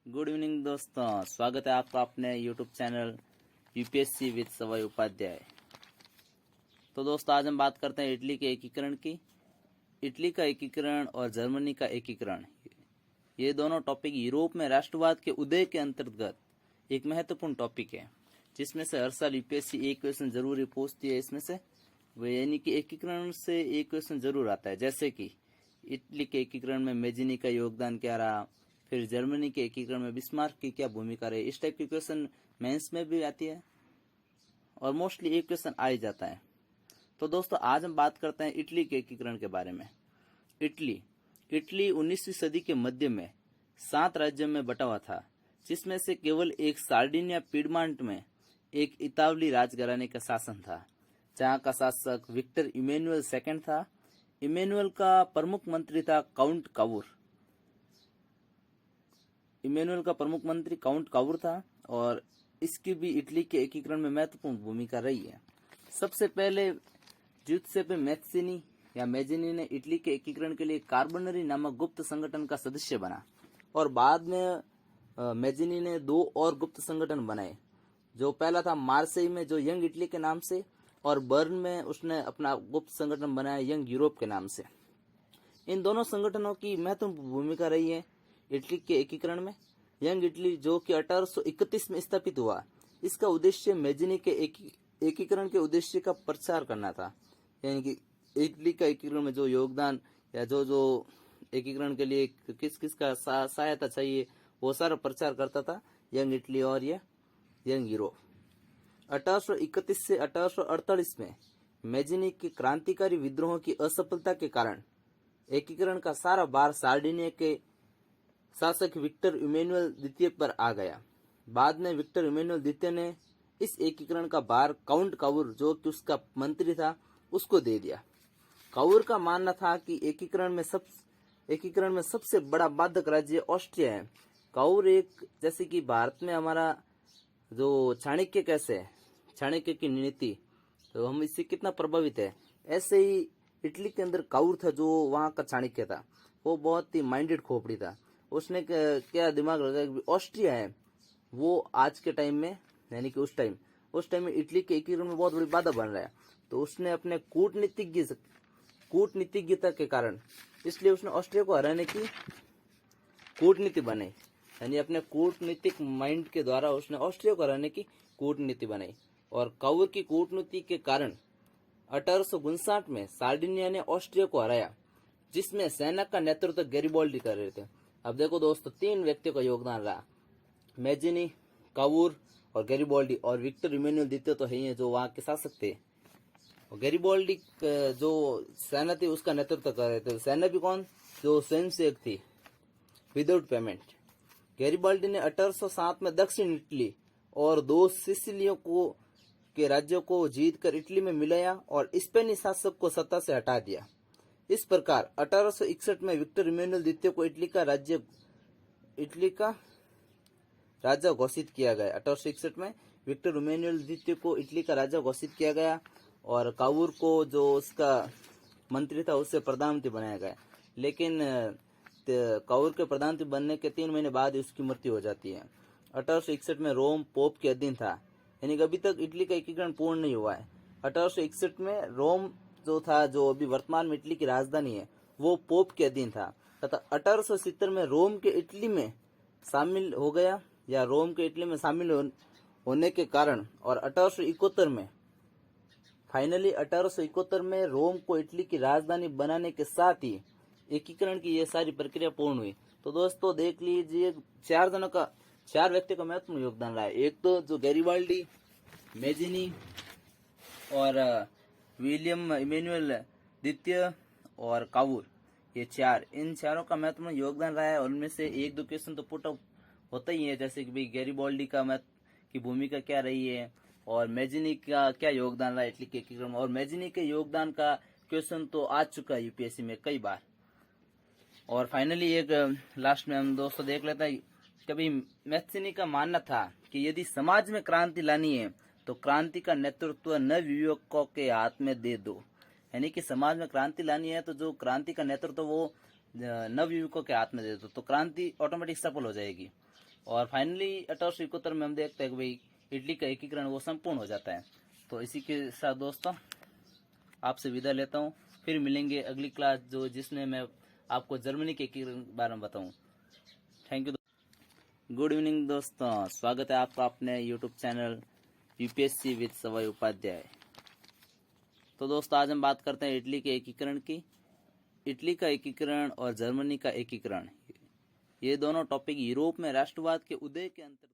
Good evening दोस्तों, स्वागत है आपका अपने YouTube channel UPSC with Sawai Upadhyay. तो दोस्तों आज हम बात करते हैं इटली के एकीकरण की। इटली का एकीकरण और जर्मनी का एकीकरण, ये दोनों टॉपिक यूरोप में राष्ट्रवाद के उदय के अंतर्गत एक महत्वपूर्ण टॉपिक है, जिसमें से हर साल यूपीएससी एक क्वेश्चन जरूर पूछती है। इसमें से वो यानी कि एकीकरण से एक क्वेश्चन जरूर आता है, जैसे कि इटली के एकीकरण में मेजिनी का योगदान क्या रहा, फिर जर्मनी के एकीकरण में बिस्मार्क की क्या भूमिका रही। इस टाइप की क्वेश्चन मेंस में भी आती है और मोस्टली एक क्वेश्चन आ ही जाता है। तो दोस्तों आज हम बात करते हैं इटली के एकीकरण के बारे में। इटली 19वीं सदी के मध्य में 7 राज्यों में बटा हुआ था, जिसमें से केवल एक सार्डिनिया पीडमांट में एक इतावली राजघराने का शासन था, जहां का शासक विक्टर इमैनुअल II था। इमैनुअल का प्रमुख मंत्री था काउंट कावूर। इमैनुअल का प्रमुख मंत्री काउंट कावूर था और इसकी भी इटली के एकीकरण में महत्वपूर्ण भूमिका रही है। सबसे पहले ज्यूसेप्पे मैत्सिनी या मेजिनी ने इटली के एकीकरण के लिए कार्बोनरी नामक गुप्त संगठन का सदस्य बना और बाद में मेजिनी ने 2 और गुप्त संगठन बनाए। जो पहला था मार्सेई में, जो यंग इटली के नाम से, और बर्न में उसने अपना गुप्त संगठन बनाया यंग यूरोप के नाम से। इन दोनों संगठनों की महत्वपूर्ण भूमिका रही है इटली के एकीकरण में। यंग इटली जो कि 1831 में स्थापित हुआ, इसका उद्देश्य मेजिनी के एकीकरण के उद्देश्य का प्रचार करना था, यानी कि इटली का एकीकरण में जो योगदान या जो जो एकीकरण के लिए किस किस का सहायता चाहिए, वो सारा प्रचार करता था यंग इटली और ये यंग यूरोप। 1831 से 1848 में मेजिनी के क्रांतिकारी विद्रोहों की असफलता के कारण एकीकरण का सारा भार सार्डिनिया के शासक विक्टर इमैनुअल द्वितीय पर आ गया। बाद में विक्टर इमैनुअल द्वितीय ने इस एकीकरण का भार काउंट कावूर, जो कि उसका मंत्री था, उसको दे दिया। कावूर का मानना था कि एकीकरण में सबसे बड़ा बाधक राज्य ऑस्ट्रिया है। कावूर एक, जैसे कि भारत में हमारा जो चाणक्य कैसे है, चाणक्य की नीति, तो हम इससे कितना प्रभावित है, ऐसे ही इटली के अंदर कावूर था जो वहां का चाणक्य था। वो बहुत ही माइंडेड खोपड़ी था। उसने क्या दिमाग लगाया कि ऑस्ट्रिया है वो आज के टाइम में, यानी कि उस टाइम में इटली के एकीकरण में बहुत बड़ी बाधा बन रहा है। तो उसने अपने कूटनीतिज्ञता के कारण, इसलिए उसने ऑस्ट्रिया को हराने की कूटनीति बनाई, यानी अपने कूटनीतिक माइंड के द्वारा उसने ऑस्ट्रिया को हराने की कूटनीति बनाई। और कावूर की कूटनीति के कारण 1859 में सार्डिनिया ने ऑस्ट्रिया को हराया, जिसमें सेना का नेतृत्व गैरिबाल्डी कर रहे थे। अब देखो दोस्तों, 3 व्यक्तियों का योगदान रहा, मेजिनी, कावूर और गैरिबाल्डी, और विक्टर इमैनुअल द्वितीय तो है ही है जो वहां के शासक थे। और गैरिबाल्डी जो सेना थी उसका नेतृत्व कर रहे थे। सेना भी कौन, जो स्वयंसेवक थी विदाउट पेमेंट। गैरिबाल्डी ने 1807 में दक्षिण इटली और 2 सिसिलियों के राज्यों को जीतकर इटली में मिलाया और स्पेनी शासक को सत्ता से हटा दिया। इस प्रकार 1861 में विक्टर इमैनुअल द्वितीय को इटली का राजा घोषित किया गया। 1861 में विक्टर इमैनुअल द्वितीय को इटली का राजा घोषित किया गया और कावूर को, जो उसका मंत्री था, उससे प्रधानमंत्री बनाया गया। लेकिन कावूर के प्रधानमंत्री बनने के 3 महीने बाद उसकी मृत्यु हो जाती है। 1861 में रोम पोप के अधीन था, यानी कि अभी तक इटली का एकीकरण पूर्ण नहीं हुआ है। 1861 में रोम जो था, जो अभी वर्तमान में इटली की राजधानी है, वो पोप के अधीन था तथा 1870 में रोम के इटली में शामिल हो गया, या रोम के इटली में शामिल होने के कारण, और 1871 में फाइनली 1871 में रोम को इटली की राजधानी बनाने के साथ ही एकीकरण की ये सारी प्रक्रिया पूर्ण हुई। तो दोस्तों देख लीजिए, 4 व्यक्तियों का महत्वपूर्ण योगदान रहा है। एक तो जो गैरिबाल्डी, मेजिनी और विलियम इमैनुअल द्वितीय और कावूर, ये 4, इन चारों का महत्वपूर्ण योगदान रहा है। और उनमें से 1-2 क्वेश्चन तो पुट अप होता ही है, जैसे कि भाई गैरिबाल्डी की भूमिका क्या रही है और मेजिनी का क्या योगदान रहा है इटली के एकीकरण में। और मेजिनी के योगदान का क्वेश्चन तो आ चुका है यूपीएससी में कई बार। और फाइनली एक लास्ट में हम दोस्तों देख लेते हैं, कभी मैत्सिनी का मानना था कि यदि समाज में क्रांति लानी है तो क्रांति का नेतृत्व नवयुवकों के हाथ में दे दो, यानी कि समाज में क्रांति लानी है तो जो क्रांति का नेतृत्व वो नवयुवकों के हाथ में दे दो, तो क्रांति ऑटोमेटिक सफल हो जाएगी। और फाइनली 1871 में हम देखते हैं कि भाई इटली का एकीकरण वो संपूर्ण हो जाता है। तो इसी के साथ दोस्तों आपसे विदा लेता हूँ, फिर मिलेंगे अगली क्लास जिसमें मैं आपको जर्मनी के एकीकरण के बारे में बताऊँ। Thank you. गुड इवनिंग दोस्तों, स्वागत है आपका अपने YouTube channel UPSC with Sawai Upadhyay. तो दोस्तों आज हम बात करते हैं इटली के एकीकरण की। इटली का एकीकरण और जर्मनी का एकीकरण, ये दोनों टॉपिक यूरोप में राष्ट्रवाद के उदय के अंतर्गत